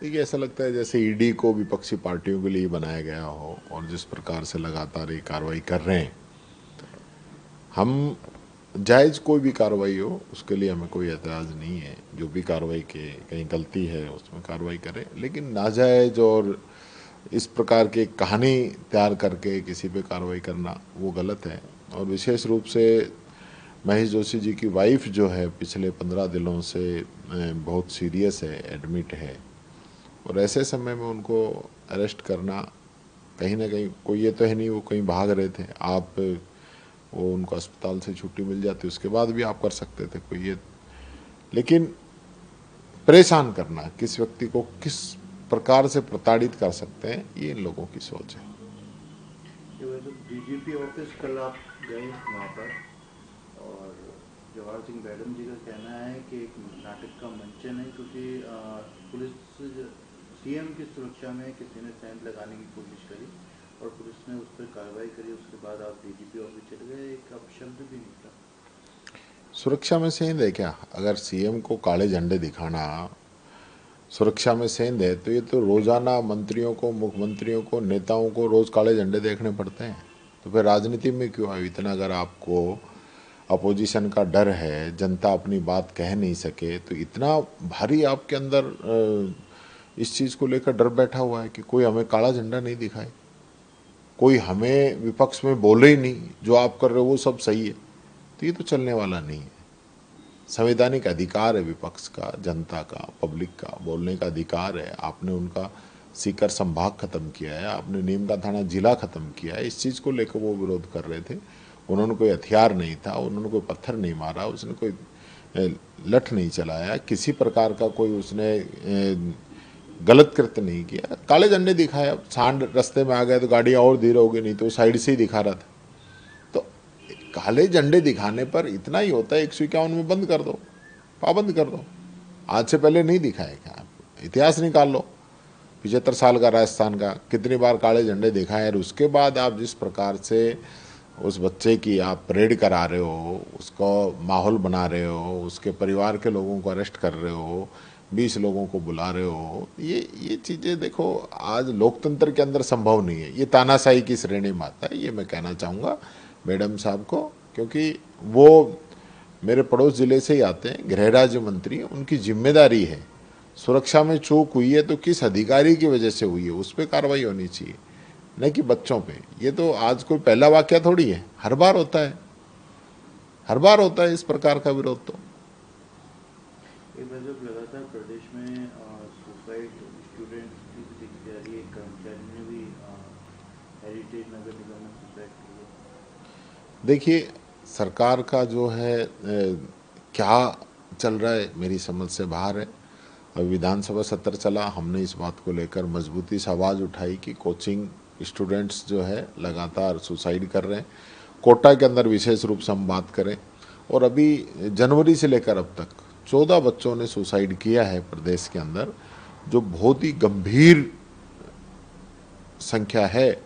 देखिए, ऐसा लगता है जैसे ईडी को विपक्षी पार्टियों के लिए बनाया गया हो और जिस प्रकार से लगातार ये कार्रवाई कर रहे हैं। हम जायज़ कोई भी कार्रवाई हो उसके लिए हमें कोई एतराज़ नहीं है, जो भी कार्रवाई के कहीं गलती है उसमें कार्रवाई करें, लेकिन नाजायज़ और इस प्रकार की कहानी तैयार करके किसी पे कार्रवाई करना वो गलत है। और विशेष रूप से महेश जोशी जी की वाइफ जो है पिछले 15 दिनों से बहुत सीरियस है, एडमिट है, और ऐसे समय में उनको अरेस्ट करना कहीं ना कहीं, कोई ये तो है नहीं वो कहीं भाग रहे थे, आप वो उनको अस्पताल से छुट्टी मिल जाती उसके बाद भी आप कर सकते थे कोई ये, लेकिन परेशान करना किस व्यक्ति को किस प्रकार से प्रताड़ित कर सकते हैं, ये इन लोगों की सोच है। डीजीपी ऑफिस कल आप गए वहाँ पर, और जवाहर सिंह मैडम जी का कहना है कि एक नाटक का मंचन है, क्योंकि पुलिस सीएम की सुरक्षा में किसी ने सेंध लगाने की कोशिश करी और पुलिस ने उस पर कार्रवाई करी। उसके बाद आप डीजीपी ऑफिस चले गए, एक अपशब्द भी निकला। सुरक्षा में सेंध है क्या? अगर सीएम को काले झंडे दिखाना सुरक्षा में सेंध है तो ये तो रोजाना मंत्रियों को, मुख्यमंत्रियों को, नेताओं को रोज काले झंडे देखने पड़ते हैं। तो फिर राजनीति में क्यों आए? इतना अगर आपको अपोजिशन का डर है, जनता अपनी बात कह नहीं सके, तो इतना भारी आपके अंदर इस चीज़ को लेकर डर बैठा हुआ है कि कोई हमें काला झंडा नहीं दिखाए, कोई हमें विपक्ष में बोले ही नहीं, जो आप कर रहे हो वो सब सही है, तो ये तो चलने वाला नहीं है। संवैधानिक अधिकार है विपक्ष का, जनता का, पब्लिक का बोलने का अधिकार है। आपने उनका सीकर संभाग खत्म किया है, आपने नीम का थाना जिला खत्म किया है, इस चीज़ को लेकर वो विरोध कर रहे थे। उन्होंने कोई हथियार नहीं था, उन्होंने कोई पत्थर नहीं मारा, उसने कोई लठ नहीं चलाया, किसी प्रकार का कोई उसने गलत कृत्य नहीं किया। काले झंडे दिखाया, सांड रास्ते में आ गए तो गाड़ियाँ और धीरे हो गई, नहीं तो साइड से ही दिखा रहा था। तो काले झंडे दिखाने पर इतना ही होता है, 151 में बंद कर दो, पाबंद कर दो। आज से पहले नहीं दिखाएगा, आप इतिहास निकाल लो, 75 साल का राजस्थान का कितनी बार काले झंडे दिखाए। और उसके बाद आप जिस प्रकार से उस बच्चे की आप परेड करा रहे हो, उसको माहौल बना रहे हो, उसके परिवार के लोगों को अरेस्ट कर रहे हो, 20 लोगों को बुला रहे हो, ये चीज़ें देखो आज लोकतंत्र के अंदर संभव नहीं है। ये तानाशाही की श्रेणी में आता है, ये मैं कहना चाहूँगा मैडम साहब को, क्योंकि वो मेरे पड़ोस ज़िले से ही आते हैं, गृह राज्य मंत्री, उनकी जिम्मेदारी है। सुरक्षा में चूक हुई है तो किस अधिकारी की वजह से हुई है उस पर कार्रवाई होनी चाहिए, न कि बच्चों पे। ये तो आज कोई पहला वाकया थोड़ी है, हर बार होता है, हर बार होता है इस प्रकार का विरोध। तो एक बार जब लगातार प्रदेश में सुसाइड स्टूडेंट्स की दिखी जा रही है, एक कर्मचारी ने भी हेरिटेज नगर निगम में सुसाइड की है। देखिए, सरकार का जो है क्या चल रहा है मेरी समझ से बाहर है। अब विधानसभा सत्र चला, हमने इस बात को लेकर मजबूती से आवाज़ उठाई कि कोचिंग स्टूडेंट्स जो है लगातार सुसाइड कर रहे हैं। कोटा के अंदर विशेष रूप से हम बात करें, और अभी जनवरी से लेकर अब तक 14 बच्चों ने सुसाइड किया है प्रदेश के अंदर, जो बहुत ही गंभीर संख्या है।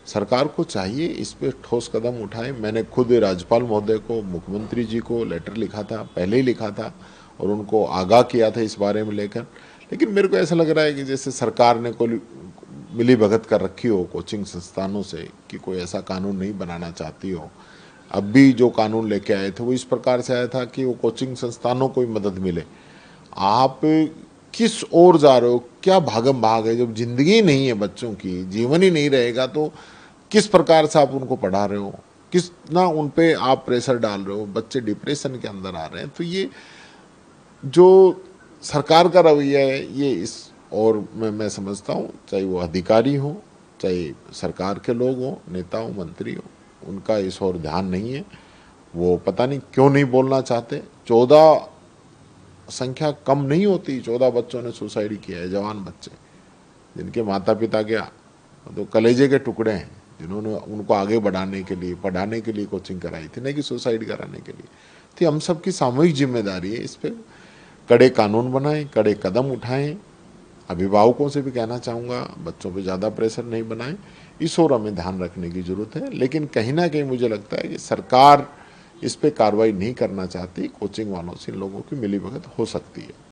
सरकार को चाहिए इस पे ठोस कदम उठाए। मैंने खुद राज्यपाल महोदय को, मुख्यमंत्री जी को लेटर लिखा था, पहले ही लिखा था, और उनको आगाह किया था इस बारे में लेकर। लेकिन मेरे को ऐसा लग रहा है कि जैसे सरकार ने कोई मिली भगत कर रखी हो कोचिंग संस्थानों से, कि कोई ऐसा कानून नहीं बनाना चाहती हो। अब भी जो कानून लेके आए थे वो इस प्रकार से आया था कि वो कोचिंग संस्थानों को ही मदद मिले। आप किस ओर जा रहे हो? क्या भागम भाग है? जब जिंदगी नहीं है बच्चों की, जीवन ही नहीं रहेगा, तो किस प्रकार से आप उनको पढ़ा रहे हो, किस ना उन पे आप प्रेशर डाल रहे हो, बच्चे डिप्रेशन के अंदर आ रहे हैं। तो ये जो सरकार का रवैया है ये इस, और मैं समझता हूँ चाहे वो अधिकारी हो, चाहे सरकार के लोग हों, नेता हो, मंत्री हो, उनका इस ओर ध्यान नहीं है। वो पता नहीं क्यों नहीं बोलना चाहते। 14 संख्या कम नहीं होती, 14 बच्चों ने सुसाइड किया है, जवान बच्चे जिनके माता पिता के तो कलेजे के टुकड़े हैं, जिन्होंने उनको आगे बढ़ाने के लिए, पढ़ाने के लिए कोचिंग कराई थी, नहीं कि सुसाइड कराने के लिए। तो हम सबकी सामूहिक जिम्मेदारी है, इस पर कड़े कानून बनाएं, कड़े कदम उठाएं। अभिभावकों से भी कहना चाहूँगा बच्चों पे ज़्यादा प्रेशर नहीं बनाएं, इस ओर हमें ध्यान रखने की ज़रूरत है। लेकिन कहीं ना कहीं मुझे लगता है कि सरकार इस पर कार्रवाई नहीं करना चाहती, कोचिंग वालों से इन लोगों की मिलीभगत हो सकती है।